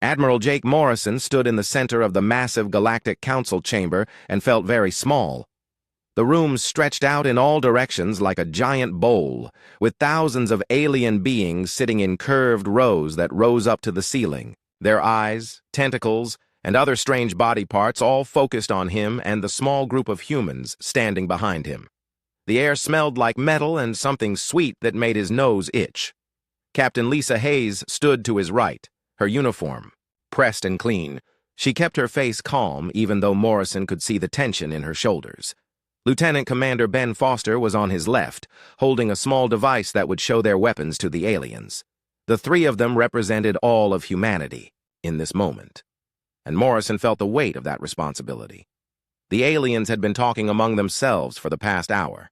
Admiral Jake Morrison stood in the center of the massive Galactic Council chamber and felt very small. The room stretched out in all directions like a giant bowl, with thousands of alien beings sitting in curved rows that rose up to the ceiling, their eyes, tentacles, and other strange body parts all focused on him and the small group of humans standing behind him. The air smelled like metal and something sweet that made his nose itch. Captain Lisa Hayes stood to his right, her uniform pressed and clean. She kept her face calm even though Morrison could see the tension in her shoulders. Lieutenant Commander Ben Foster was on his left, holding a small device that would show their weapons to the aliens. The three of them represented all of humanity in this moment, and Morrison felt the weight of that responsibility. The aliens had been talking among themselves for the past hour.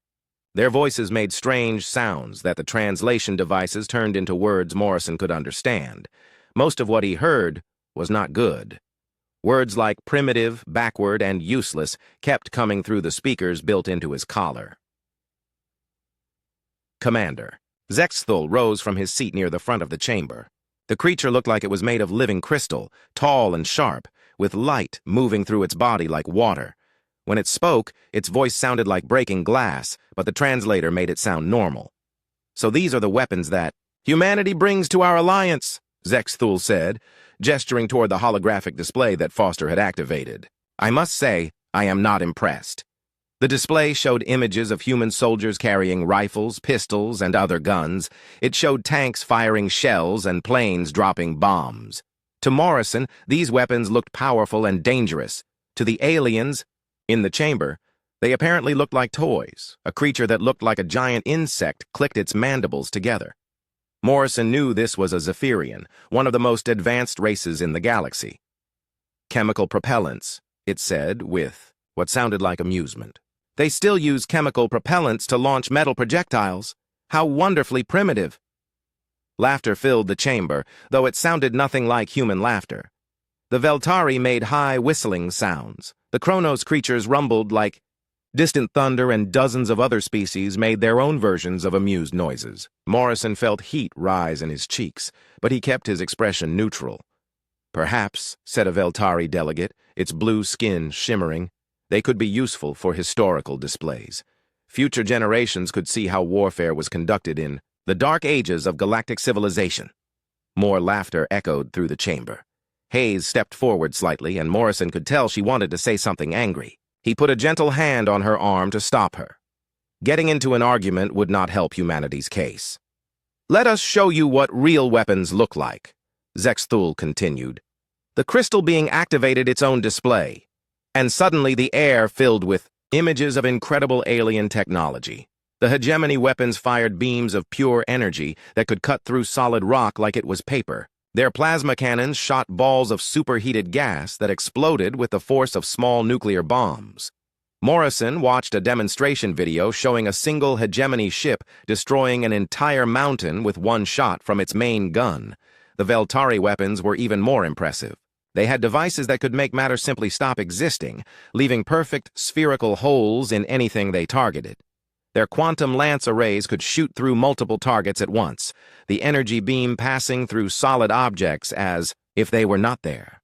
Their voices made strange sounds that the translation devices turned into words Morrison could understand. Most of what he heard was not good. Words like primitive, backward, and useless kept coming through the speakers built into his collar. Commander. Zexthul rose from his seat near the front of the chamber. The creature looked like it was made of living crystal, tall and sharp, with light moving through its body like water. When it spoke, its voice sounded like breaking glass, but the translator made it sound normal. "So these are the weapons that humanity brings to our alliance," Zexthul said, gesturing toward the holographic display that Foster had activated. "I must say, I am not impressed." The display showed images of human soldiers carrying rifles, pistols, and other guns. It showed tanks firing shells and planes dropping bombs. To Morrison, these weapons looked powerful and dangerous. To the aliens in the chamber, they apparently looked like toys. A creature that looked like a giant insect clicked its mandibles together. Morrison knew this was a Zephyrian, one of the most advanced races in the galaxy. "Chemical propellants," it said with what sounded like amusement. "They still use chemical propellants to launch metal projectiles. How wonderfully primitive." Laughter filled the chamber, though it sounded nothing like human laughter. The Veltari made high whistling sounds. The Chronos creatures rumbled like distant thunder, and dozens of other species made their own versions of amused noises. Morrison felt heat rise in his cheeks, but he kept his expression neutral. "Perhaps," said a Veltari delegate, its blue skin shimmering, "they could be useful for historical displays. Future generations could see how warfare was conducted in the dark ages of galactic civilization." More laughter echoed through the chamber. Hayes stepped forward slightly, and Morrison could tell she wanted to say something angry. He put a gentle hand on her arm to stop her. Getting into an argument would not help humanity's case. "Let us show you what real weapons look like," Zexthul continued. The crystal being activated its own display, and suddenly the air filled with images of incredible alien technology. The hegemony weapons fired beams of pure energy that could cut through solid rock like it was paper. Their plasma cannons shot balls of superheated gas that exploded with the force of small nuclear bombs. Morrison watched a demonstration video showing a single hegemony ship destroying an entire mountain with one shot from its main gun. The Veltari weapons were even more impressive. They had devices that could make matter simply stop existing, leaving perfect spherical holes in anything they targeted. Their quantum lance arrays could shoot through multiple targets at once, the energy beam passing through solid objects as if they were not there.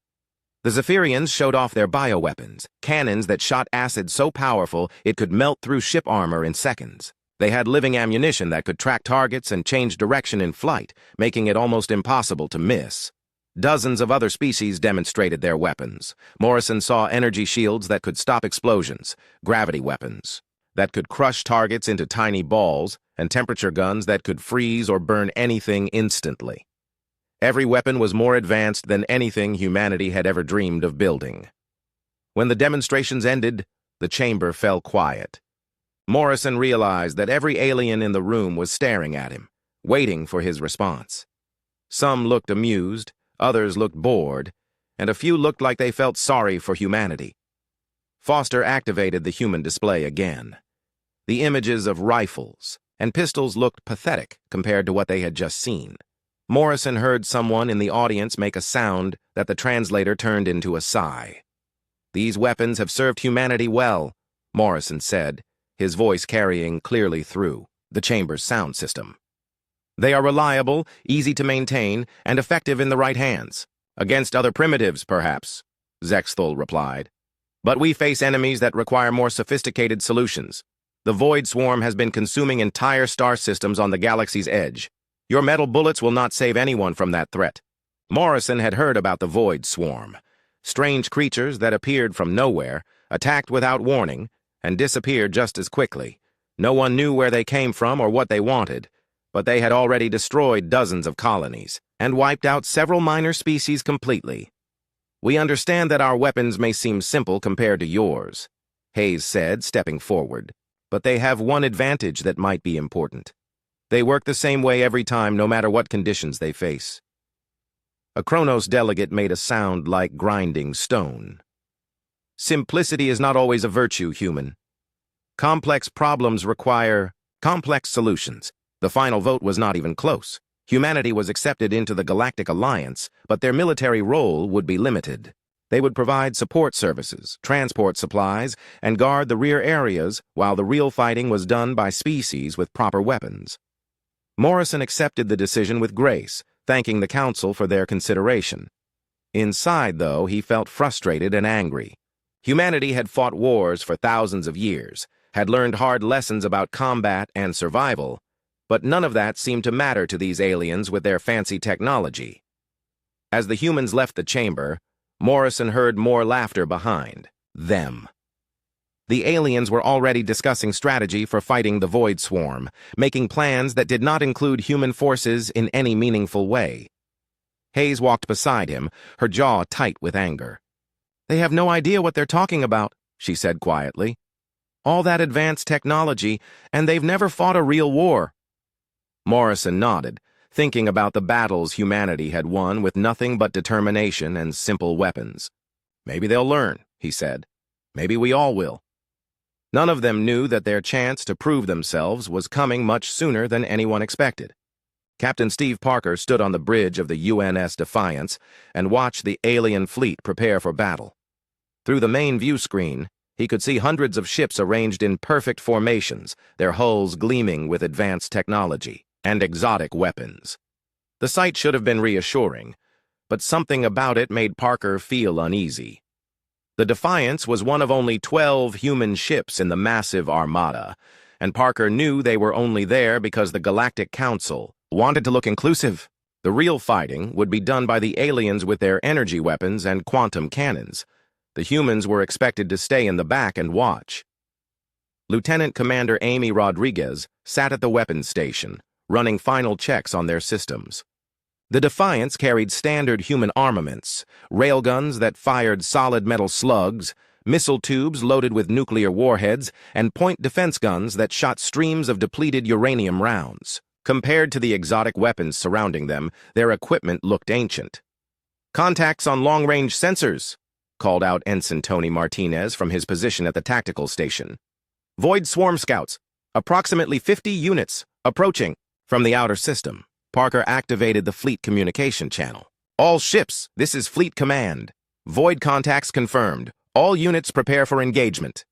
The Zephyrians showed off their bioweapons, cannons that shot acid so powerful it could melt through ship armor in seconds. They had living ammunition that could track targets and change direction in flight, making it almost impossible to miss. Dozens of other species demonstrated their weapons. Morrison saw energy shields that could stop explosions, gravity weapons that could crush targets into tiny balls, and temperature guns that could freeze or burn anything instantly. Every weapon was more advanced than anything humanity had ever dreamed of building. When the demonstrations ended, the chamber fell quiet. Morrison realized that every alien in the room was staring at him, waiting for his response. Some looked amused, others looked bored, and a few looked like they felt sorry for humanity. Foster activated the human display again. The images of rifles and pistols looked pathetic compared to what they had just seen. Morrison heard someone in the audience make a sound that the translator turned into a sigh. "These weapons have served humanity well," Morrison said, his voice carrying clearly through the chamber's sound system. "They are reliable, easy to maintain, and effective in the right hands. Against other primitives, perhaps, Zexthul replied. But we face enemies that require more sophisticated solutions. The Void Swarm has been consuming entire star systems on the galaxy's edge. Your metal bullets will not save anyone from that threat. Morrison had heard about the Void Swarm. Strange creatures that appeared from nowhere, attacked without warning, and disappeared just as quickly. No one knew where they came from or what they wanted, but they had already destroyed dozens of colonies and wiped out several minor species completely. We understand that our weapons may seem simple compared to yours, Hayes said, stepping forward, but they have one advantage that might be important. They work the same way every time, no matter what conditions they face. A Kronos delegate made a sound like grinding stone. Simplicity is not always a virtue, human. Complex problems require complex solutions. The final vote was not even close. Humanity was accepted into the Galactic Alliance, but their military role would be limited. They would provide support services, transport supplies, and guard the rear areas while the real fighting was done by species with proper weapons. Morrison accepted the decision with grace, thanking the Council for their consideration. Inside, though, he felt frustrated and angry. Humanity had fought wars for thousands of years, had learned hard lessons about combat and survival, but none of that seemed to matter to these aliens with their fancy technology. As the humans left the chamber, Morrison heard more laughter behind them. The aliens were already discussing strategy for fighting the Void Swarm, making plans that did not include human forces in any meaningful way. Hayes walked beside him, her jaw tight with anger. "They have no idea what they're talking about," she said quietly. "All that advanced technology, and they've never fought a real war." Morrison nodded, thinking about the battles humanity had won with nothing but determination and simple weapons. "Maybe they'll learn," he said. "Maybe we all will." None of them knew that their chance to prove themselves was coming much sooner than anyone expected. Captain Steve Parker stood on the bridge of the UNS Defiance and watched the alien fleet prepare for battle. Through the main view screen, he could see hundreds of ships arranged in perfect formations, their hulls gleaming with advanced technology and exotic weapons. The sight should have been reassuring, but something about it made Parker feel uneasy. The Defiance was one of only 12 human ships in the massive armada, and Parker knew they were only there because the Galactic Council wanted to look inclusive. The real fighting would be done by the aliens with their energy weapons and quantum cannons. The humans were expected to stay in the back and watch. Lieutenant Commander Amy Rodriguez sat at the weapons station, running final checks on their systems. The Defiance carried standard human armaments, railguns that fired solid metal slugs, missile tubes loaded with nuclear warheads, and point defense guns that shot streams of depleted uranium rounds. Compared to the exotic weapons surrounding them, their equipment looked ancient. "Contacts on long-range sensors," called out Ensign Tony Martinez from his position at the tactical station. "Void Swarm Scouts, approximately 50 units, approaching." From the outer system, Parker activated the fleet communication channel. "All ships, this is Fleet Command. Void contacts confirmed. All units prepare for engagement."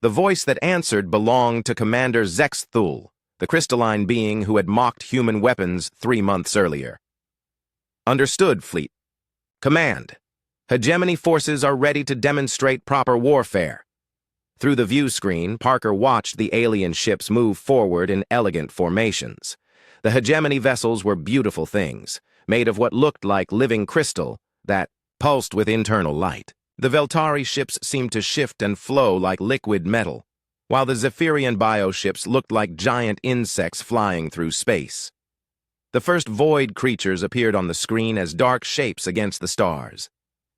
The voice that answered belonged to Commander Zexthul, the crystalline being who had mocked human weapons 3 months earlier. "Understood, Fleet. Command, hegemony forces are ready to demonstrate proper warfare." Through the view screen, Parker watched the alien ships move forward in elegant formations. The hegemony vessels were beautiful things, made of what looked like living crystal that pulsed with internal light. The Veltari ships seemed to shift and flow like liquid metal, while the Zephyrian bioships looked like giant insects flying through space. The first void creatures appeared on the screen as dark shapes against the stars.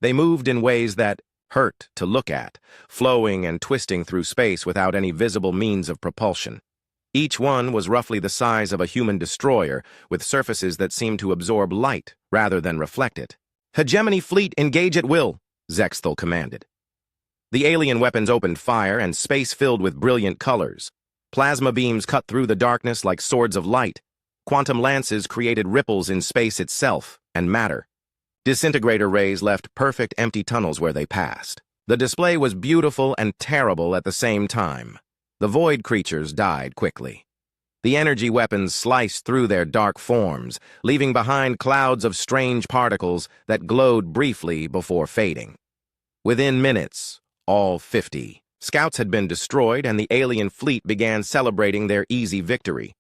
They moved in ways that hurt to look at, flowing and twisting through space without any visible means of propulsion. Each one was roughly the size of a human destroyer, with surfaces that seemed to absorb light rather than reflect it. "Hegemony fleet, engage at will," Zexthul commanded. The alien weapons opened fire, and space filled with brilliant colors. Plasma beams cut through the darkness like swords of light. Quantum lances created ripples in space itself and matter. Disintegrator rays left perfect empty tunnels where they passed. The display was beautiful and terrible at the same time. The void creatures died quickly. The energy weapons sliced through their dark forms, leaving behind clouds of strange particles that glowed briefly before fading. Within minutes, all 50 scouts had been destroyed, and the alien fleet began celebrating their easy victory.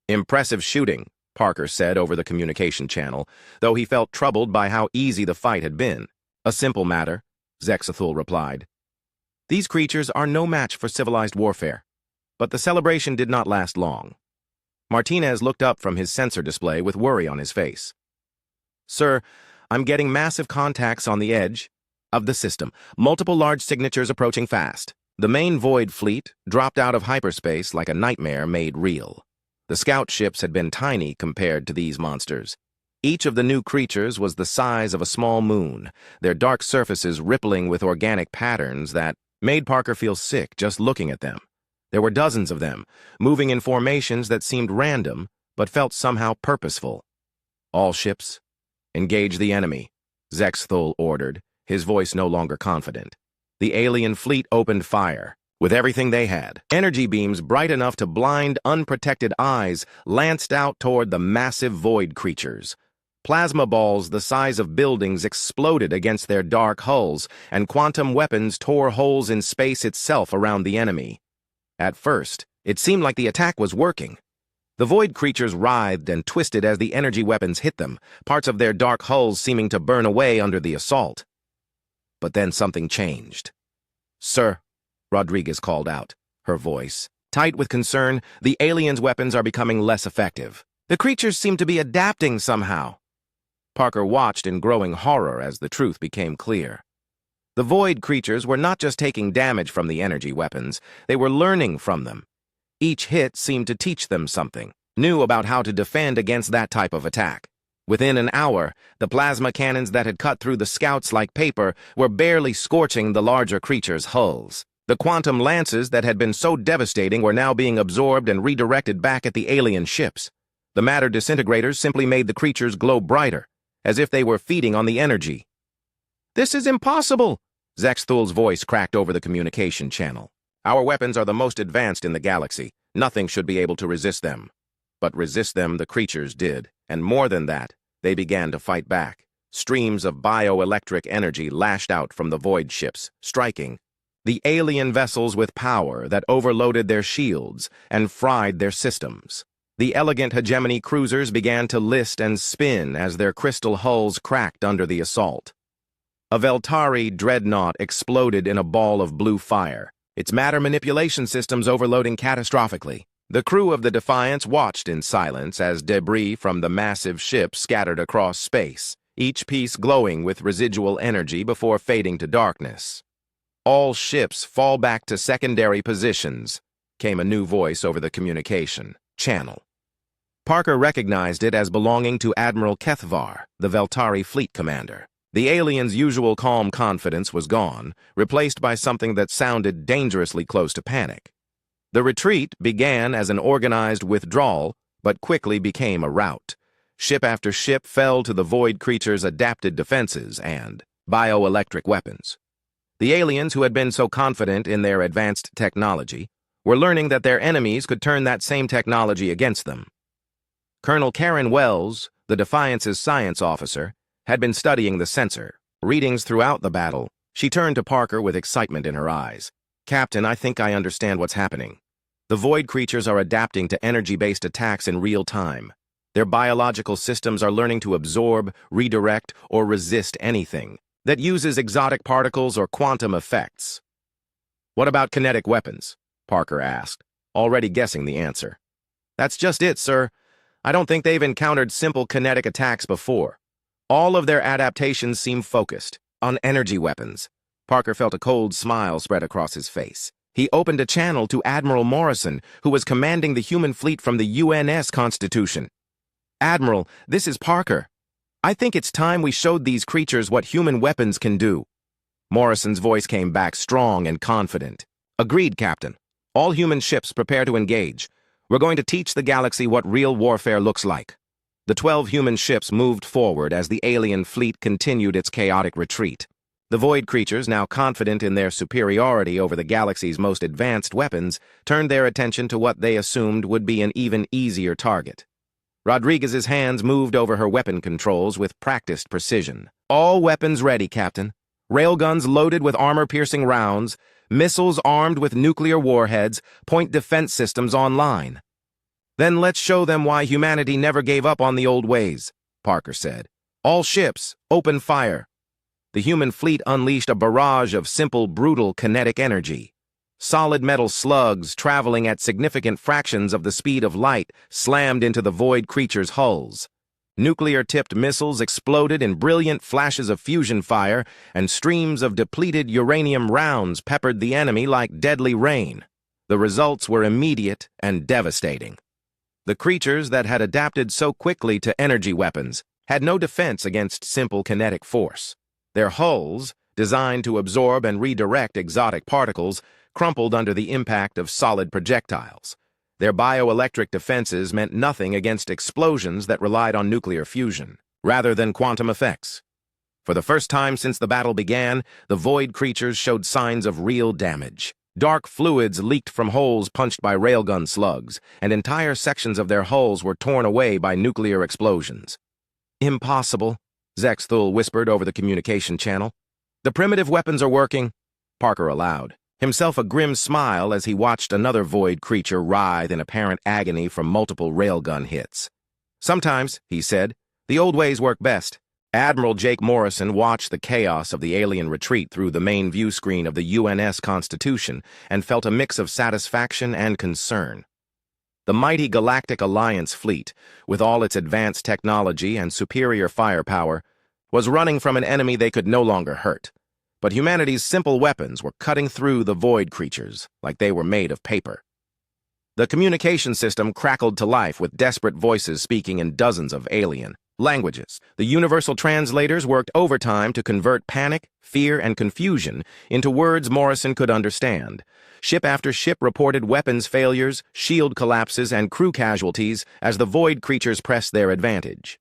"Impressive shooting," Parker said over the communication channel, though he felt troubled by how easy the fight had been. "A simple matter," Zexathul replied. "These creatures are no match for civilized warfare." But the celebration did not last long. Martinez looked up from his sensor display with worry on his face. "Sir, I'm getting massive contacts on the edge of the system. Multiple large signatures approaching fast." The main Void fleet dropped out of hyperspace like a nightmare made real. The scout ships had been tiny compared to these monsters. Each of the new creatures was the size of a small moon, their dark surfaces rippling with organic patterns that made Parker feel sick just looking at them. There were dozens of them, moving in formations that seemed random but felt somehow purposeful. "All ships, engage the enemy," Zexathul ordered, his voice no longer confident. The alien fleet opened fire. With everything they had, energy beams bright enough to blind unprotected eyes lanced out toward the massive Void creatures. Plasma balls the size of buildings exploded against their dark hulls, and quantum weapons tore holes in space itself around the enemy. At first, it seemed like the attack was working. The Void creatures writhed and twisted as the energy weapons hit them, parts of their dark hulls seeming to burn away under the assault. But then something changed. "Sir," Rodriguez called out, her voice tight with concern, "the aliens' weapons are becoming less effective. The creatures seem to be adapting somehow." Parker watched in growing horror as the truth became clear. The Void creatures were not just taking damage from the energy weapons, they were learning from them. Each hit seemed to teach them something new about how to defend against that type of attack. Within an hour, the plasma cannons that had cut through the scouts like paper were barely scorching the larger creatures' hulls. The quantum lances that had been so devastating were now being absorbed and redirected back at the alien ships. The matter disintegrators simply made the creatures glow brighter, as if they were feeding on the energy. "This is impossible!" Zexathul's voice cracked over the communication channel. "Our weapons are the most advanced in the galaxy. Nothing should be able to resist them." But resist them the creatures did, and more than that, they began to fight back. Streams of bioelectric energy lashed out from the Void ships, striking the alien vessels with power that overloaded their shields and fried their systems. The elegant hegemony cruisers began to list and spin as their crystal hulls cracked under the assault. A Veltari dreadnought exploded in a ball of blue fire, its matter manipulation systems overloading catastrophically. The crew of the Defiance watched in silence as debris from the massive ship scattered across space, each piece glowing with residual energy before fading to darkness. "All ships fall back to secondary positions," came a new voice over the communication channel. Parker recognized it as belonging to Admiral Kethvar, the Veltari fleet commander. The alien's usual calm confidence was gone, replaced by something that sounded dangerously close to panic. The retreat began as an organized withdrawal, but quickly became a rout. Ship after ship fell to the Void creatures' adapted defenses and bioelectric weapons. The aliens who had been so confident in their advanced technology were learning that their enemies could turn that same technology against them. Colonel Karen Wells, the Defiance's science officer, had been studying the sensor. Readings throughout the battle, she turned to Parker with excitement in her eyes. "Captain, I think I understand what's happening. The Void creatures are adapting to energy-based attacks in real time. Their biological systems are learning to absorb, redirect, or resist anything that uses exotic particles or quantum effects." "What about kinetic weapons?" Parker asked, already guessing the answer. "That's just it, sir. I don't think they've encountered simple kinetic attacks before. All of their adaptations seem focused on energy weapons." Parker felt a cold smile spread across his face. He opened a channel to Admiral Morrison, who was commanding the human fleet from the UNS Constitution. "Admiral, this is Parker. I think it's time we showed these creatures what human weapons can do." Morrison's voice came back strong and confident. "Agreed, Captain. All human ships prepare to engage. We're going to teach the galaxy what real warfare looks like." The 12 human ships moved forward as the alien fleet continued its chaotic retreat. The Void creatures, now confident in their superiority over the galaxy's most advanced weapons, turned their attention to what they assumed would be an even easier target. Rodriguez's hands moved over her weapon controls with practiced precision. All weapons ready, Captain. Railguns loaded with armor-piercing rounds, missiles armed with nuclear warheads, point defense systems online. Then let's show them why humanity never gave up on the old ways, Parker said. All ships, open fire. The human fleet unleashed a barrage of simple, brutal kinetic energy. Solid metal slugs, traveling at significant fractions of the speed of light, slammed into the Void creatures' hulls. Nuclear-tipped missiles exploded in brilliant flashes of fusion fire, and streams of depleted uranium rounds peppered the enemy like deadly rain. The results were immediate and devastating. The creatures that had adapted so quickly to energy weapons had no defense against simple kinetic force. Their hulls, designed to absorb and redirect exotic particles, crumpled under the impact of solid projectiles. Their bioelectric defenses meant nothing against explosions that relied on nuclear fusion, rather than quantum effects. For the first time since the battle began, the Void creatures showed signs of real damage. Dark fluids leaked from holes punched by railgun slugs, and entire sections of their hulls were torn away by nuclear explosions. Impossible, Zexthul whispered over the communication channel. The primitive weapons are working, Parker allowed, himself a grim smile as he watched another Void creature writhe in apparent agony from multiple railgun hits. Sometimes, he said, the old ways work best. Admiral Jake Morrison watched the chaos of the alien retreat through the main view screen of the UNS Constitution and felt a mix of satisfaction and concern. The mighty Galactic Alliance fleet, with all its advanced technology and superior firepower, was running from an enemy they could no longer hurt. But humanity's simple weapons were cutting through the Void creatures like they were made of paper. The communication system crackled to life with desperate voices speaking in dozens of alien languages. The universal translators worked overtime to convert panic, fear, and confusion into words Morrison could understand. Ship after ship reported weapons failures, shield collapses, and crew casualties as the Void creatures pressed their advantage.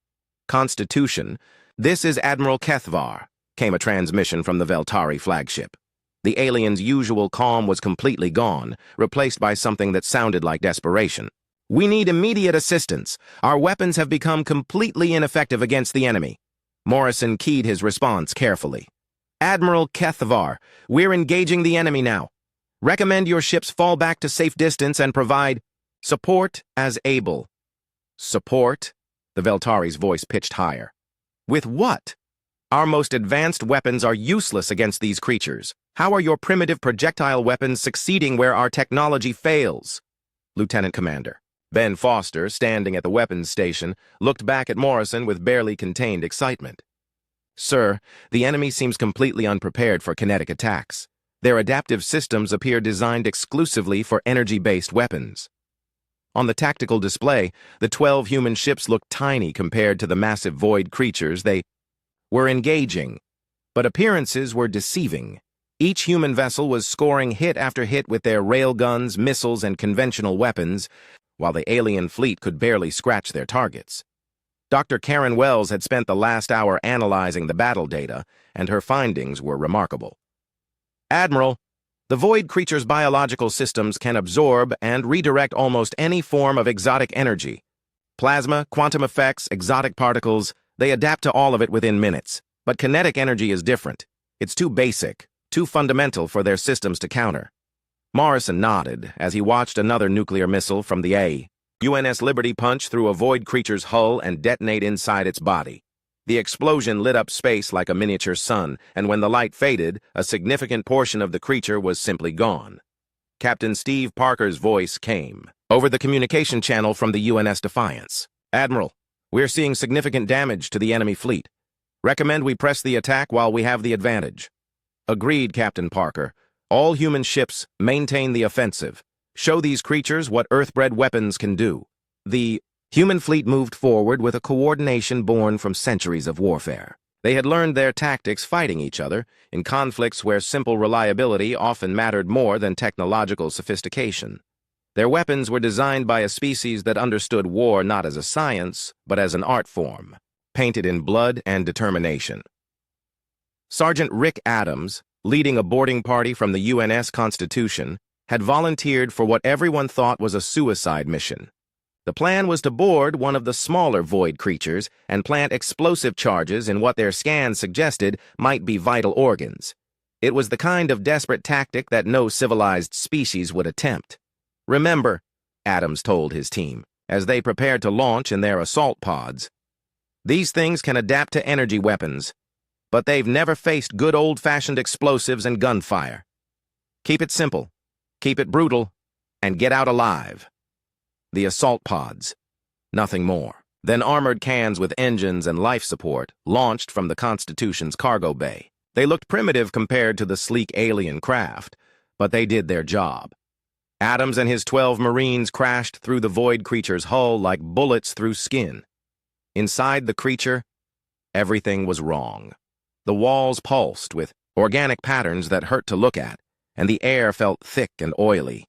Constitution, this is Admiral Kethvar, came a transmission from the Veltari flagship. The alien's usual calm was completely gone, replaced by something that sounded like desperation. We need immediate assistance. Our weapons have become completely ineffective against the enemy. Morrison keyed his response carefully. Admiral Kethvar, we're engaging the enemy now. Recommend your ships fall back to safe distance and provide support as able. Support? The Veltari's voice pitched higher. With what? Our most advanced weapons are useless against these creatures. How are your primitive projectile weapons succeeding where our technology fails? Lieutenant Commander Ben Foster, standing at the weapons station, looked back at Morrison with barely contained excitement. Sir, the enemy seems completely unprepared for kinetic attacks. Their adaptive systems appear designed exclusively for energy-based weapons. On the tactical display, the 12 human ships looked tiny compared to the massive Void creatures they were engaging, but appearances were deceiving. Each human vessel was scoring hit after hit with their railguns, missiles, and conventional weapons, while the alien fleet could barely scratch their targets. Dr. Karen Wells had spent the last hour analyzing the battle data, and her findings were remarkable. Admiral, the Void creatures' biological systems can absorb and redirect almost any form of exotic energy. Plasma, quantum effects, exotic particles, they adapt to all of it within minutes. But kinetic energy is different. It's too basic, too fundamental for their systems to counter. Morrison nodded as he watched another nuclear missile from the UNS Liberty punch through a Void creature's hull and detonate inside its body. The explosion lit up space like a miniature sun, and when the light faded, a significant portion of the creature was simply gone. Captain Steve Parker's voice came over the communication channel from the UNS Defiance. Admiral, we're seeing significant damage to the enemy fleet. Recommend we press the attack while we have the advantage. Agreed, Captain Parker. All human ships maintain the offensive. Show these creatures what Earth-bred weapons can do. The human fleet moved forward with a coordination born from centuries of warfare. They had learned their tactics fighting each other in conflicts where simple reliability often mattered more than technological sophistication. Their weapons were designed by a species that understood war not as a science, but as an art form, painted in blood and determination. Sergeant Rick Adams, leading a boarding party from the UNS Constitution, had volunteered for what everyone thought was a suicide mission. The plan was to board one of the smaller void creatures and plant explosive charges in what their scans suggested might be vital organs. It was the kind of desperate tactic that no civilized species would attempt. "Remember," Adams told his team, as they prepared to launch in their assault pods, "these things can adapt to energy weapons, but they've never faced good old-fashioned explosives and gunfire. Keep it simple, keep it brutal, and get out alive." The assault pods. Nothing more. Then armored cans with engines and life support launched from the Constitution's cargo bay. They looked primitive compared to the sleek alien craft, but they did their job. Adams and his 12 Marines crashed through the void creature's hull like bullets through skin. Inside the creature, everything was wrong. The walls pulsed with organic patterns that hurt to look at, and the air felt thick and oily.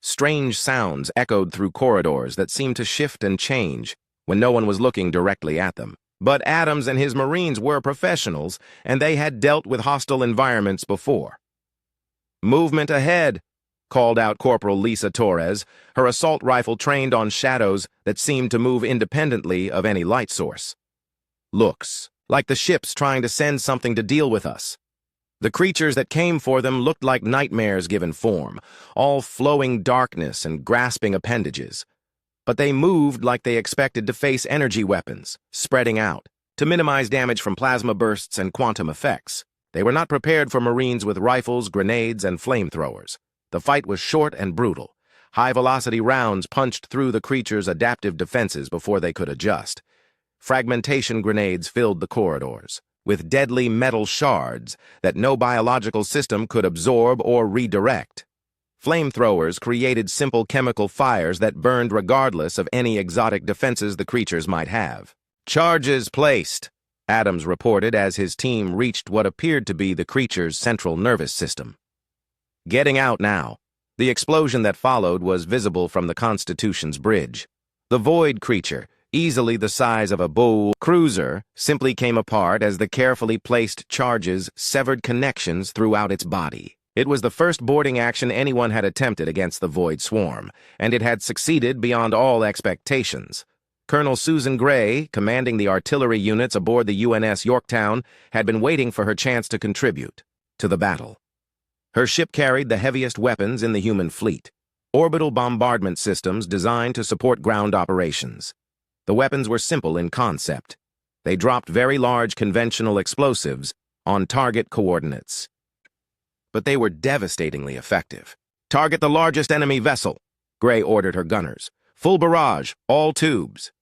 Strange sounds echoed through corridors that seemed to shift and change when no one was looking directly at them. But Adams and his Marines were professionals, and they had dealt with hostile environments before. "Movement ahead," called out Corporal Lisa Torres, her assault rifle trained on shadows that seemed to move independently of any light source. "Looks like the ship's trying to send something to deal with us." The creatures that came for them looked like nightmares given form, all flowing darkness and grasping appendages. But they moved like they expected to face energy weapons, spreading out, to minimize damage from plasma bursts and quantum effects. They were not prepared for Marines with rifles, grenades, and flamethrowers. The fight was short and brutal. High-velocity rounds punched through the creatures' adaptive defenses before they could adjust. Fragmentation grenades filled the corridors, with deadly metal shards that no biological system could absorb or redirect. Flamethrowers created simple chemical fires that burned regardless of any exotic defenses the creatures might have. "Charges placed," Adams reported as his team reached what appeared to be the creature's central nervous system. "Getting out now." The explosion that followed was visible from the Constitution's bridge. The void creature, easily the size of a bull cruiser, simply came apart as the carefully placed charges severed connections throughout its body. It was the first boarding action anyone had attempted against the void swarm, and it had succeeded beyond all expectations. Colonel Susan Gray, commanding the artillery units aboard the UNS Yorktown, had been waiting for her chance to contribute to the battle. Her ship carried the heaviest weapons in the human fleet, orbital bombardment systems designed to support ground operations. The weapons were simple in concept. They dropped very large conventional explosives on target coordinates. But they were devastatingly effective. "Target the largest enemy vessel," Gray ordered her gunners. "Full barrage, all tubes."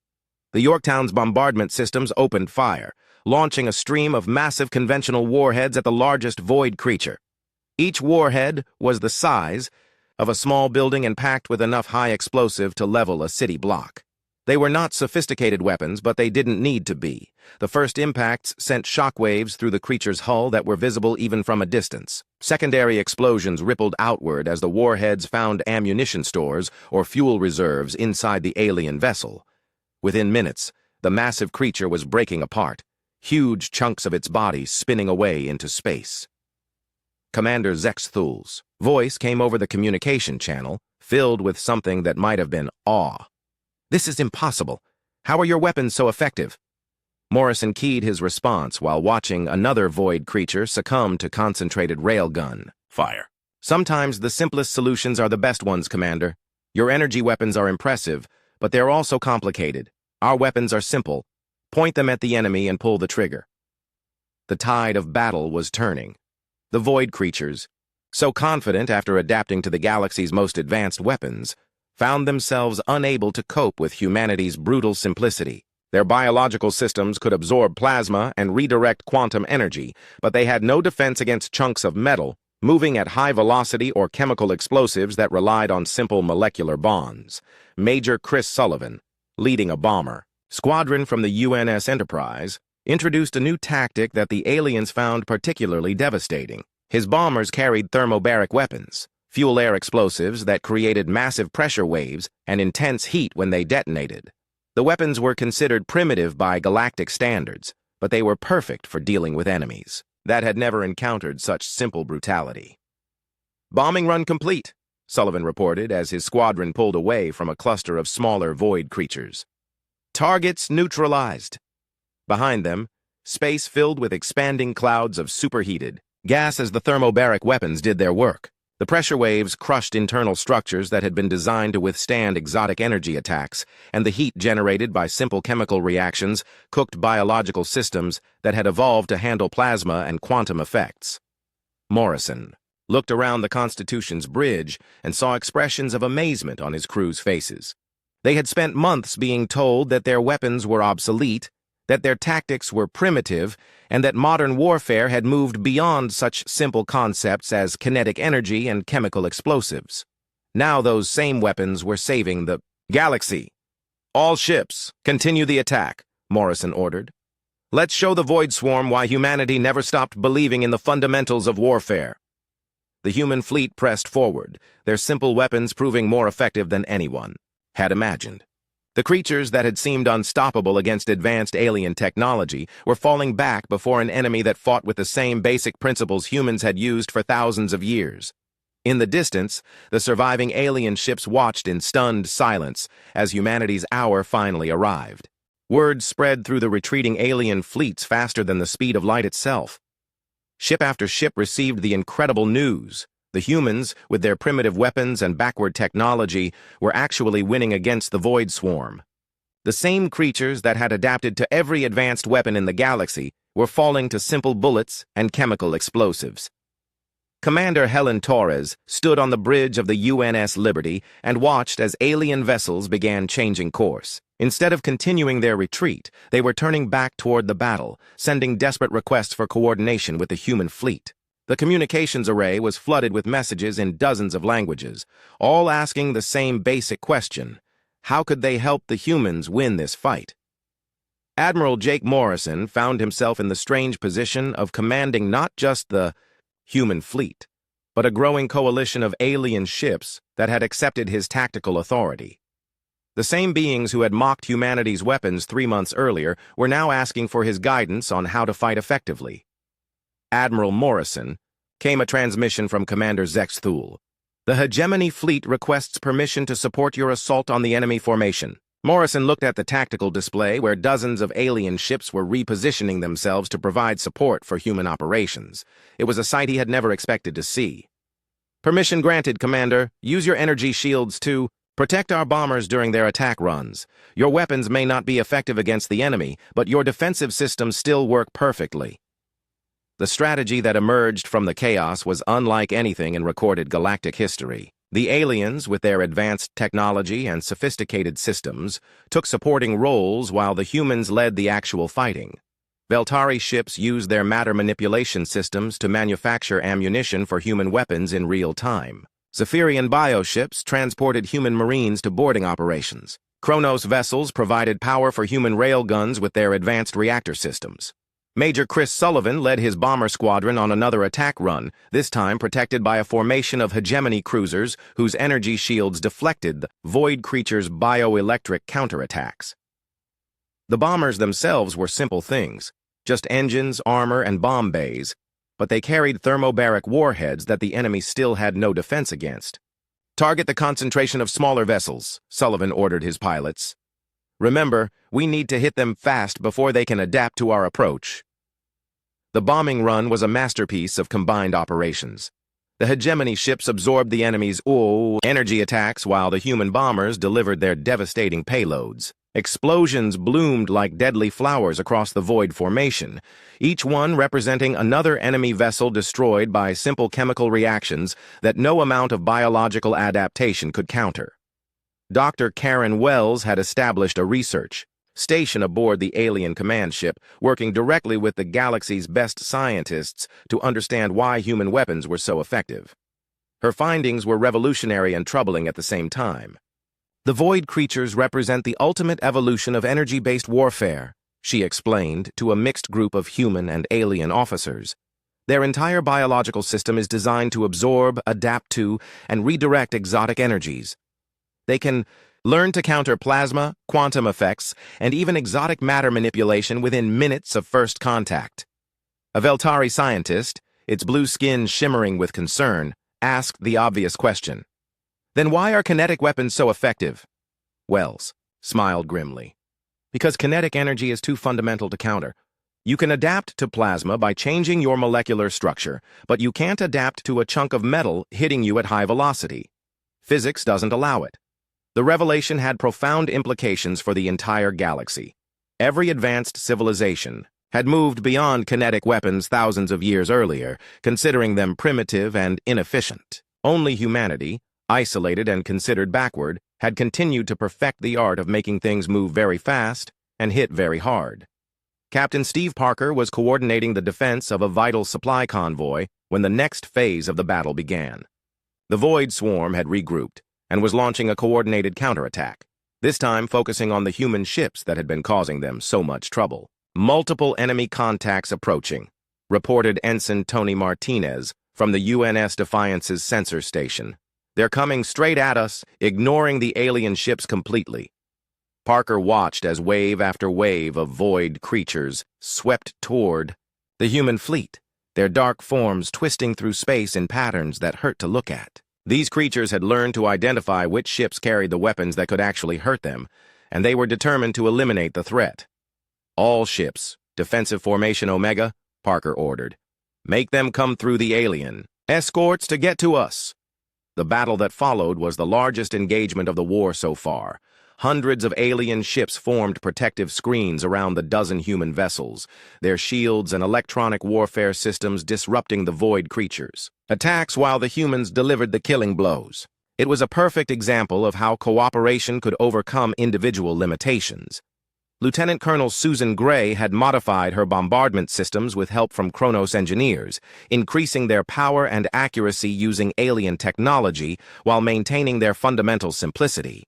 The Yorktown's bombardment systems opened fire, launching a stream of massive conventional warheads at the largest void creature. Each warhead was the size of a small building and packed with enough high explosive to level a city block. They were not sophisticated weapons, but they didn't need to be. The first impacts sent shockwaves through the creature's hull that were visible even from a distance. Secondary explosions rippled outward as the warheads found ammunition stores or fuel reserves inside the alien vessel. Within minutes, the massive creature was breaking apart, huge chunks of its body spinning away into space. Commander Zexthul's voice came over the communication channel, filled with something that might have been awe. "This is impossible. How are your weapons so effective?" Morrison keyed his response while watching another void creature succumb to concentrated railgun fire. "Sometimes the simplest solutions are the best ones, Commander. Your energy weapons are impressive, but they're also complicated. Our weapons are simple. Point them at the enemy and pull the trigger." The tide of battle was turning. The void creatures, so confident after adapting to the galaxy's most advanced weapons, found themselves unable to cope with humanity's brutal simplicity. Their biological systems could absorb plasma and redirect quantum energy, but they had no defense against chunks of metal, moving at high velocity or chemical explosives that relied on simple molecular bonds. Major Chris Sullivan, leading a bomber squadron from the UNS Enterprise, introduced a new tactic that the aliens found particularly devastating. His bombers carried thermobaric weapons, fuel-air explosives that created massive pressure waves and intense heat when they detonated. The weapons were considered primitive by galactic standards, but they were perfect for dealing with enemies. that had never encountered such simple brutality. "Bombing run complete," Sullivan reported as his squadron pulled away from a cluster of smaller void creatures. "Targets neutralized." Behind them, space filled with expanding clouds of superheated gas as the thermobaric weapons did their work. The pressure waves crushed internal structures that had been designed to withstand exotic energy attacks, and the heat generated by simple chemical reactions cooked biological systems that had evolved to handle plasma and quantum effects. Morrison looked around the Constitution's bridge and saw expressions of amazement on his crew's faces. They had spent months being told that their weapons were obsolete, that their tactics were primitive, and that modern warfare had moved beyond such simple concepts as kinetic energy and chemical explosives. Now those same weapons were saving the galaxy. "All ships, continue the attack," Morrison ordered. "Let's show the Void Swarm why humanity never stopped believing in the fundamentals of warfare." The human fleet pressed forward, their simple weapons proving more effective than anyone had imagined. The creatures that had seemed unstoppable against advanced alien technology were falling back before an enemy that fought with the same basic principles humans had used for thousands of years. In the distance, the surviving alien ships watched in stunned silence as humanity's hour finally arrived. Word spread through the retreating alien fleets faster than the speed of light itself. Ship after ship received the incredible news. The humans, with their primitive weapons and backward technology, were actually winning against the Void Swarm. The same creatures that had adapted to every advanced weapon in the galaxy were falling to simple bullets and chemical explosives. Commander Helen Torres stood on the bridge of the UNS Liberty and watched as alien vessels began changing course. Instead of continuing their retreat, they were turning back toward the battle, sending desperate requests for coordination with the human fleet. The communications array was flooded with messages in dozens of languages, all asking the same basic question: how could they help the humans win this fight? Admiral Jake Morrison found himself in the strange position of commanding not just the human fleet, but a growing coalition of alien ships that had accepted his tactical authority. The same beings who had mocked humanity's weapons 3 months earlier were now asking for his guidance on how to fight effectively. Admiral Morrison, came a transmission from Commander Zexthul. "The Hegemony Fleet requests permission to support your assault on the enemy formation." Morrison looked at the tactical display where dozens of alien ships were repositioning themselves to provide support for human operations. It was a sight he had never expected to see. "Permission granted, Commander. Use your energy shields to protect our bombers during their attack runs. Your weapons may not be effective against the enemy, but your defensive systems still work perfectly." The strategy that emerged from the chaos was unlike anything in recorded galactic history. The aliens, with their advanced technology and sophisticated systems, took supporting roles while the humans led the actual fighting. Veltari ships used their matter manipulation systems to manufacture ammunition for human weapons in real time. Zephyrian bioships transported human marines to boarding operations. Kronos vessels provided power for human railguns with their advanced reactor systems. Major Chris Sullivan led his bomber squadron on another attack run, this time protected by a formation of hegemony cruisers whose energy shields deflected the void creatures' bioelectric counterattacks. The bombers themselves were simple things, just engines, armor, and bomb bays, but they carried thermobaric warheads that the enemy still had no defense against. "Target the concentration of smaller vessels," Sullivan ordered his pilots. "Remember, we need to hit them fast before they can adapt to our approach." The bombing run was a masterpiece of combined operations. The hegemony ships absorbed the enemy's energy attacks while the human bombers delivered their devastating payloads. Explosions bloomed like deadly flowers across the void formation, each one representing another enemy vessel destroyed by simple chemical reactions that no amount of biological adaptation could counter. Dr. Karen Wells had established a research station aboard the alien command ship, working directly with the galaxy's best scientists to understand why human weapons were so effective. Her findings were revolutionary and troubling at the same time. "The void creatures represent the ultimate evolution of energy-based warfare," she explained to a mixed group of human and alien officers. "Their entire biological system is designed to absorb, adapt to, and redirect exotic energies. They can learn to counter plasma, quantum effects, and even exotic matter manipulation within minutes of first contact." A Veltari scientist, its blue skin shimmering with concern, asked the obvious question. Then why are kinetic weapons so effective? Wells smiled grimly. Because kinetic energy is too fundamental to counter. You can adapt to plasma by changing your molecular structure, but you can't adapt to a chunk of metal hitting you at high velocity. Physics doesn't allow it. The revelation had profound implications for the entire galaxy. Every advanced civilization had moved beyond kinetic weapons thousands of years earlier, considering them primitive and inefficient. Only humanity, isolated and considered backward, had continued to perfect the art of making things move very fast and hit very hard. Captain Steve Parker was coordinating the defense of a vital supply convoy when the next phase of the battle began. The Void Swarm had regrouped and was launching a coordinated counterattack, this time focusing on the human ships that had been causing them so much trouble. Multiple enemy contacts approaching, reported Ensign Tony Martinez from the UNS Defiance's sensor station. They're coming straight at us, ignoring the alien ships completely. Parker watched as wave after wave of void creatures swept toward the human fleet, their dark forms twisting through space in patterns that hurt to look at. These creatures had learned to identify which ships carried the weapons that could actually hurt them, and they were determined to eliminate the threat. All ships, defensive formation Omega, Parker ordered. Make them come through the alien. Escorts to get to us. The battle that followed was the largest engagement of the war so far. Hundreds of alien ships formed protective screens around the dozen human vessels, their shields and electronic warfare systems disrupting the void creatures. Attacks while the humans delivered the killing blows. It was a perfect example of how cooperation could overcome individual limitations. Lieutenant Colonel Susan Gray had modified her bombardment systems with help from Kronos engineers, increasing their power and accuracy using alien technology while maintaining their fundamental simplicity.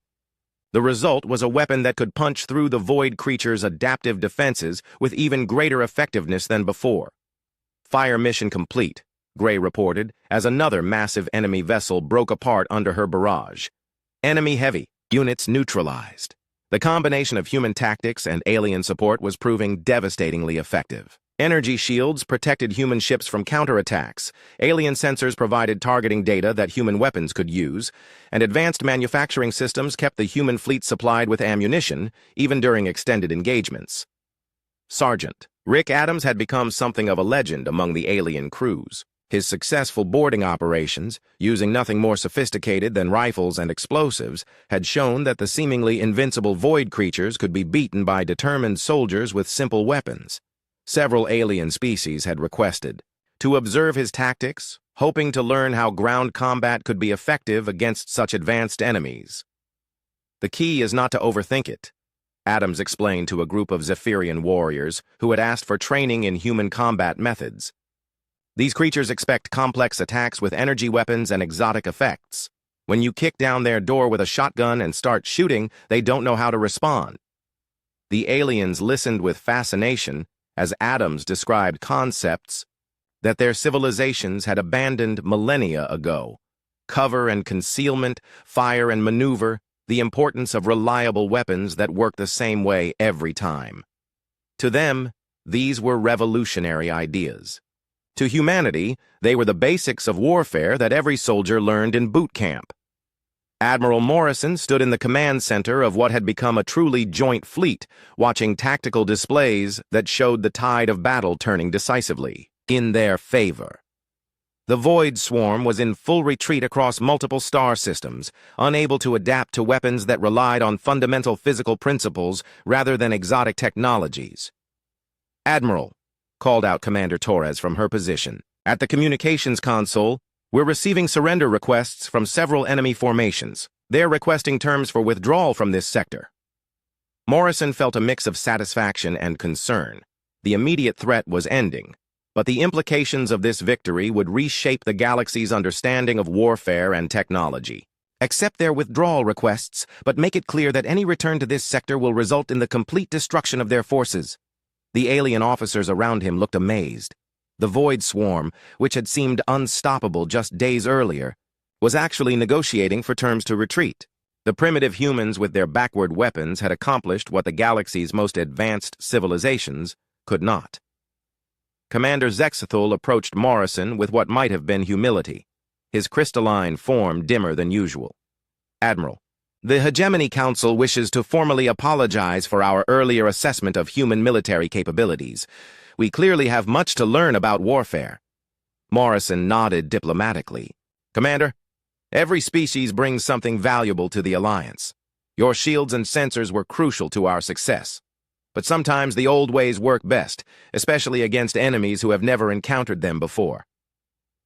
The result was a weapon that could punch through the void creature's adaptive defenses with even greater effectiveness than before. Fire mission complete, Gray reported, as another massive enemy vessel broke apart under her barrage. Enemy heavy units neutralized. The combination of human tactics and alien support was proving devastatingly effective. Energy shields protected human ships from counterattacks, alien sensors provided targeting data that human weapons could use, and advanced manufacturing systems kept the human fleet supplied with ammunition, even during extended engagements. Sergeant Rick Adams had become something of a legend among the alien crews. His successful boarding operations, using nothing more sophisticated than rifles and explosives, had shown that the seemingly invincible void creatures could be beaten by determined soldiers with simple weapons. Several alien species had requested to observe his tactics, hoping to learn how ground combat could be effective against such advanced enemies. The key is not to overthink it, Adams explained to a group of Zephyrian warriors who had asked for training in human combat methods. These creatures expect complex attacks with energy weapons and exotic effects. When you kick down their door with a shotgun and start shooting, they don't know how to respond. The aliens listened with fascination as Adams described concepts that their civilizations had abandoned millennia ago. Cover and concealment, fire and maneuver, the importance of reliable weapons that work the same way every time. To them, these were revolutionary ideas. To humanity, they were the basics of warfare that every soldier learned in boot camp. Admiral Morrison stood in the command center of what had become a truly joint fleet, watching tactical displays that showed the tide of battle turning decisively in their favor. The Void Swarm was in full retreat across multiple star systems, unable to adapt to weapons that relied on fundamental physical principles rather than exotic technologies. "Admiral," called out Commander Torres from her position. "At the communications console, we're receiving surrender requests from several enemy formations. They're requesting terms for withdrawal from this sector." Morrison felt a mix of satisfaction and concern. The immediate threat was ending, but the implications of this victory would reshape the galaxy's understanding of warfare and technology. "Accept their withdrawal requests, but make it clear that any return to this sector will result in the complete destruction of their forces." The alien officers around him looked amazed. The Void Swarm, which had seemed unstoppable just days earlier, was actually negotiating for terms to retreat. The primitive humans with their backward weapons had accomplished what the galaxy's most advanced civilizations could not. Commander Zexathul approached Morrison with what might have been humility, his crystalline form dimmer than usual. "Admiral, the Hegemony Council wishes to formally apologize for our earlier assessment of human military capabilities. We clearly have much to learn about warfare." Morrison nodded diplomatically. "Commander, every species brings something valuable to the Alliance. Your shields and sensors were crucial to our success. But sometimes the old ways work best, especially against enemies who have never encountered them before."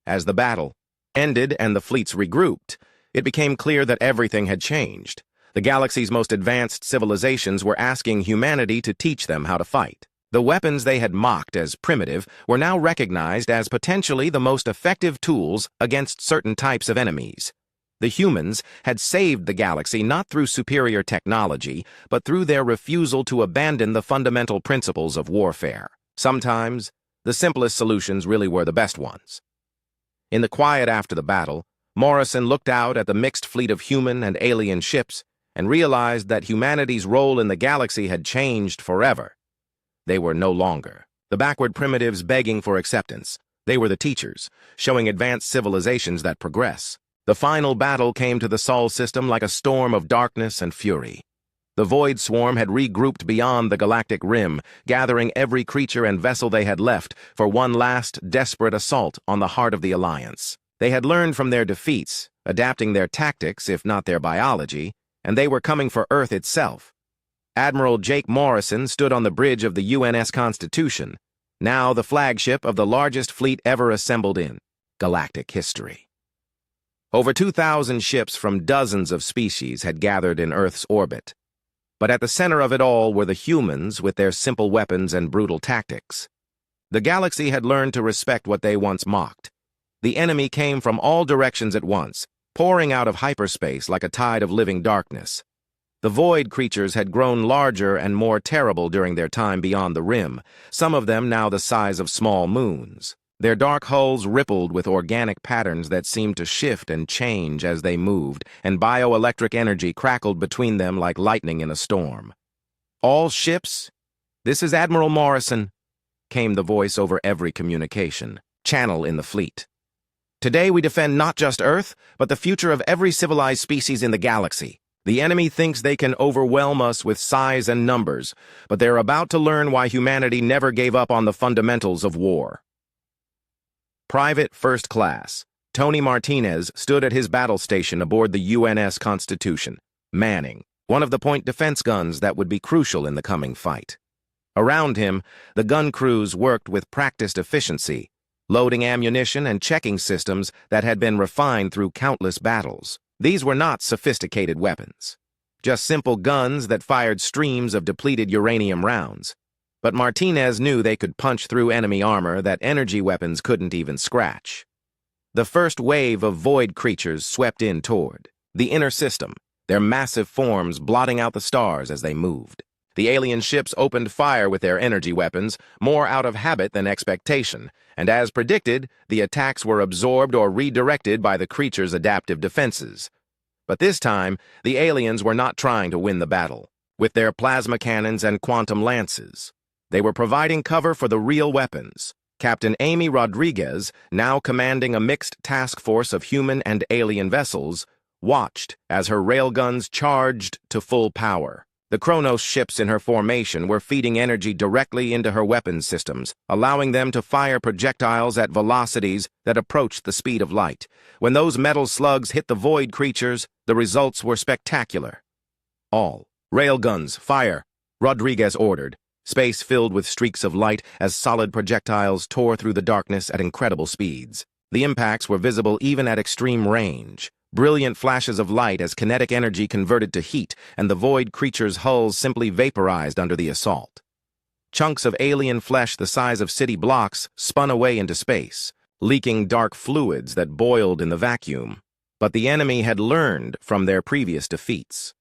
As the battle ended and the fleets regrouped, it became clear that everything had changed. The galaxy's most advanced civilizations were asking humanity to teach them how to fight. The weapons they had mocked as primitive were now recognized as potentially the most effective tools against certain types of enemies. The humans had saved the galaxy not through superior technology, but through their refusal to abandon the fundamental principles of warfare. Sometimes, the simplest solutions really were the best ones. In the quiet after the battle, Morrison looked out at the mixed fleet of human and alien ships and realized that humanity's role in the galaxy had changed forever. They were no longer the backward primitives begging for acceptance. They were the teachers, showing advanced civilizations that progress. The final battle came to the Sol system like a storm of darkness and fury. The Void Swarm had regrouped beyond the galactic rim, gathering every creature and vessel they had left for one last, desperate assault on the heart of the Alliance. They had learned from their defeats, adapting their tactics, if not their biology, and they were coming for Earth itself. Admiral Jake Morrison stood on the bridge of the UNS Constitution, now the flagship of the largest fleet ever assembled in galactic history. Over 2,000 ships from dozens of species had gathered in Earth's orbit. But at the center of it all were the humans with their simple weapons and brutal tactics. The galaxy had learned to respect what they once mocked. The enemy came from all directions at once, pouring out of hyperspace like a tide of living darkness. The void creatures had grown larger and more terrible during their time beyond the rim, some of them now the size of small moons. Their dark hulls rippled with organic patterns that seemed to shift and change as they moved, and bioelectric energy crackled between them like lightning in a storm. "All ships, this is Admiral Morrison," came the voice over every communication channel in the fleet. "Today we defend not just Earth, but the future of every civilized species in the galaxy. The enemy thinks they can overwhelm us with size and numbers, but they're about to learn why humanity never gave up on the fundamentals of war." Private First Class Tony Martinez stood at his battle station aboard the UNS Constitution, manning one of the point defense guns that would be crucial in the coming fight. Around him, the gun crews worked with practiced efficiency, loading ammunition and checking systems that had been refined through countless battles. These were not sophisticated weapons, just simple guns that fired streams of depleted uranium rounds. But Martinez knew they could punch through enemy armor that energy weapons couldn't even scratch. The first wave of void creatures swept in toward the inner system, their massive forms blotting out the stars as they moved. The alien ships opened fire with their energy weapons, more out of habit than expectation, and as predicted, the attacks were absorbed or redirected by the creatures' adaptive defenses. But this time, the aliens were not trying to win the battle. With their plasma cannons and quantum lances, they were providing cover for the real weapons. Captain Amy Rodriguez, now commanding a mixed task force of human and alien vessels, watched as her railguns charged to full power. The Kronos ships in her formation were feeding energy directly into her weapons systems, allowing them to fire projectiles at velocities that approached the speed of light. When those metal slugs hit the void creatures, the results were spectacular. "All railguns, fire," Rodriguez ordered. Space filled with streaks of light as solid projectiles tore through the darkness at incredible speeds. The impacts were visible even at extreme range. Brilliant flashes of light as kinetic energy converted to heat, and the void creatures' hulls simply vaporized under the assault. Chunks of alien flesh the size of city blocks spun away into space, leaking dark fluids that boiled in the vacuum. But the enemy had learned from their previous defeats.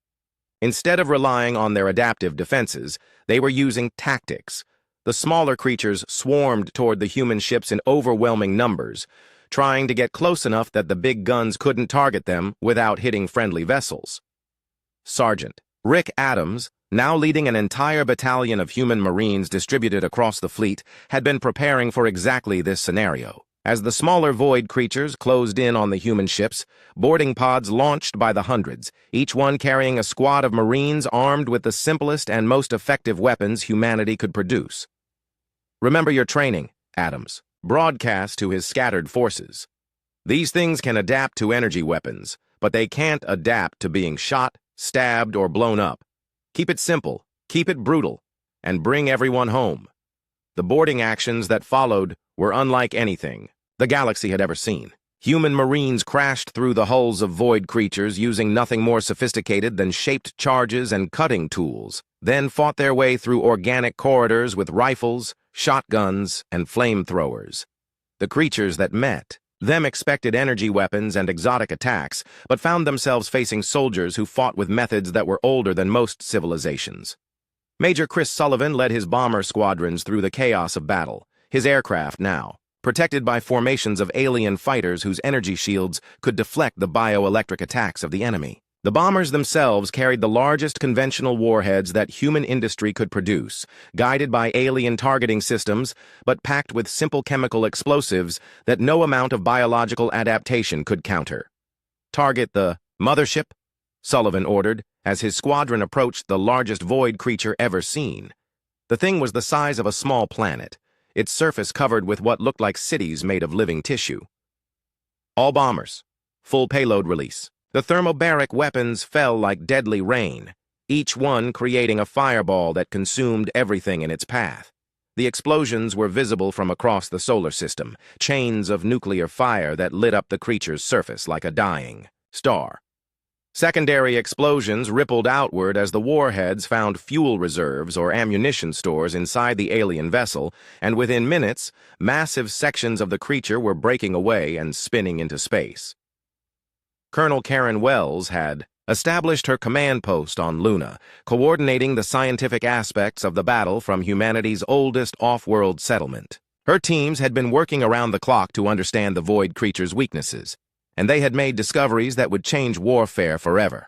Instead of relying on their adaptive defenses, they were using tactics. The smaller creatures swarmed toward the human ships in overwhelming numbers, trying to get close enough that the big guns couldn't target them without hitting friendly vessels. Sergeant Rick Adams, now leading an entire battalion of human Marines distributed across the fleet, had been preparing for exactly this scenario. As the smaller void creatures closed in on the human ships, boarding pods launched by the hundreds, each one carrying a squad of Marines armed with the simplest and most effective weapons humanity could produce. "Remember your training," Adams broadcast to his scattered forces. "These things can adapt to energy weapons, but they can't adapt to being shot, stabbed, or blown up. Keep it simple, keep it brutal, and bring everyone home." The boarding actions that followed were unlike anything the galaxy had ever seen. Human Marines crashed through the hulls of void creatures using nothing more sophisticated than shaped charges and cutting tools, then fought their way through organic corridors with rifles, shotguns, and flamethrowers. The creatures that met them expected energy weapons and exotic attacks, but found themselves facing soldiers who fought with methods that were older than most civilizations. Major Chris Sullivan led his bomber squadrons through the chaos of battle, his aircraft now protected by formations of alien fighters whose energy shields could deflect the bioelectric attacks of the enemy. The bombers themselves carried the largest conventional warheads that human industry could produce, guided by alien targeting systems, but packed with simple chemical explosives that no amount of biological adaptation could counter. "Target the mothership," Sullivan ordered, as his squadron approached the largest void creature ever seen. The thing was the size of a small planet, its surface covered with what looked like cities made of living tissue. "All bombers, full payload release." The thermobaric weapons fell like deadly rain, each one creating a fireball that consumed everything in its path. The explosions were visible from across the solar system, chains of nuclear fire that lit up the creature's surface like a dying star. Secondary explosions rippled outward as the warheads found fuel reserves or ammunition stores inside the alien vessel, and within minutes, massive sections of the creature were breaking away and spinning into space. Colonel Karen Wells had established her command post on Luna, coordinating the scientific aspects of the battle from humanity's oldest off-world settlement. Her teams had been working around the clock to understand the void creature's weaknesses, and they had made discoveries that would change warfare forever.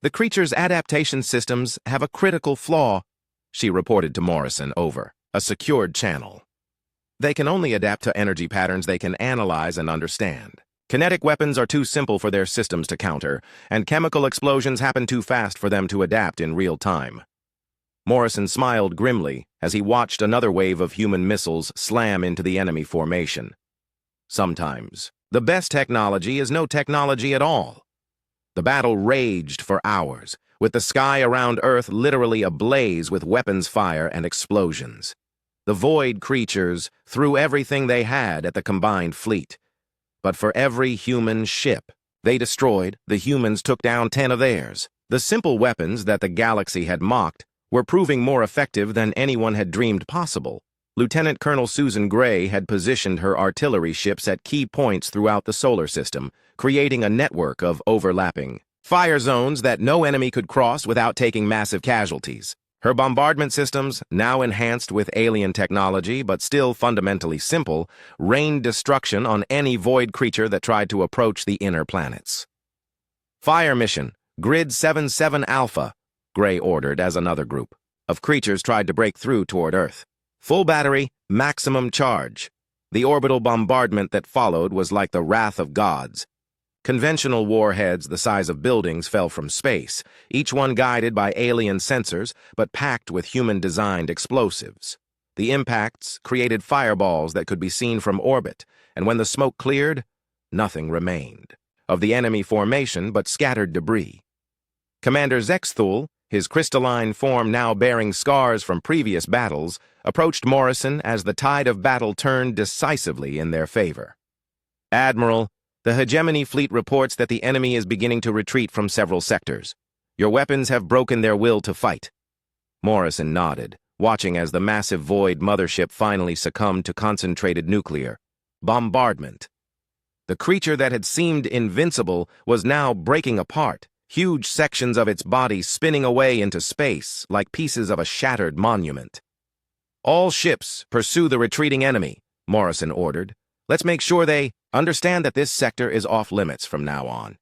"The creature's adaptation systems have a critical flaw," she reported to Morrison over a secured channel. "They can only adapt to energy patterns they can analyze and understand. Kinetic weapons are too simple for their systems to counter, and chemical explosions happen too fast for them to adapt in real time." Morrison smiled grimly as he watched another wave of human missiles slam into the enemy formation. Sometimes the best technology is no technology at all. The battle raged for hours, with the sky around Earth literally ablaze with weapons fire and explosions. The void creatures threw everything they had at the combined fleet. But for every human ship they destroyed, the humans took down 10 of theirs. The simple weapons that the galaxy had mocked were proving more effective than anyone had dreamed possible. Lieutenant Colonel Susan Gray had positioned her artillery ships at key points throughout the solar system, creating a network of overlapping fire zones that no enemy could cross without taking massive casualties. Her bombardment systems, now enhanced with alien technology but still fundamentally simple, rained destruction on any void creature that tried to approach the inner planets. "Fire mission, Grid 77 Alpha," Gray ordered as another group of creatures tried to break through toward Earth. "Full battery, maximum charge." The orbital bombardment that followed was like the wrath of gods. Conventional warheads the size of buildings fell from space, each one guided by alien sensors but packed with human-designed explosives. The impacts created fireballs that could be seen from orbit, and when the smoke cleared, nothing remained of the enemy formation but scattered debris. Commander Zexthul, his crystalline form now bearing scars from previous battles, approached Morrison as the tide of battle turned decisively in their favor. "Admiral, the Hegemony fleet reports that the enemy is beginning to retreat from several sectors. Your weapons have broken their will to fight." Morrison nodded, watching as the massive void mothership finally succumbed to concentrated nuclear bombardment. The creature that had seemed invincible was now breaking apart, huge sections of its body spinning away into space like pieces of a shattered monument. "All ships pursue the retreating enemy," Morrison ordered. "Let's make sure they understand that this sector is off-limits from now on."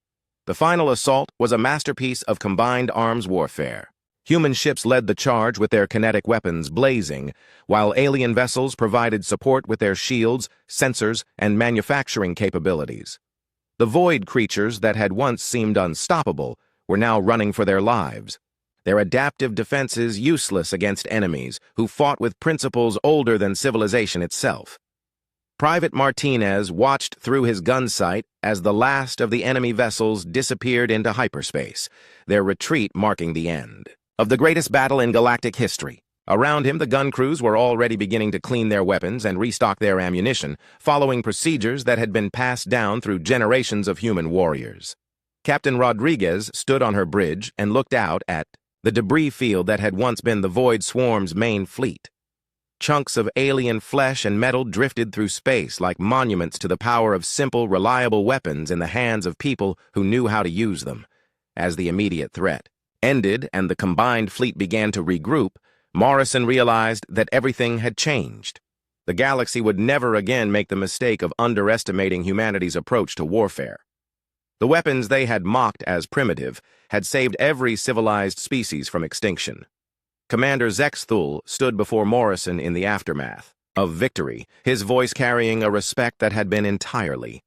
The final assault was a masterpiece of combined arms warfare. Human ships led the charge with their kinetic weapons blazing, while alien vessels provided support with their shields, sensors, and manufacturing capabilities. The void creatures that had once seemed unstoppable were now running for their lives, their adaptive defenses useless against enemies who fought with principles older than civilization itself. Private Martinez watched through his gun sight as the last of the enemy vessels disappeared into hyperspace, their retreat marking the end of the greatest battle in galactic history. Around him, the gun crews were already beginning to clean their weapons and restock their ammunition, following procedures that had been passed down through generations of human warriors. Captain Rodriguez stood on her bridge and looked out at the debris field that had once been the Void Swarm's main fleet. Chunks of alien flesh and metal drifted through space like monuments to the power of simple, reliable weapons in the hands of people who knew how to use them. As the immediate threat ended and the combined fleet began to regroup, Morrison realized that everything had changed. The galaxy would never again make the mistake of underestimating humanity's approach to warfare. The weapons they had mocked as primitive had saved every civilized species from extinction. Commander Zexthul stood before Morrison in the aftermath of victory, his voice carrying a respect that had been entirely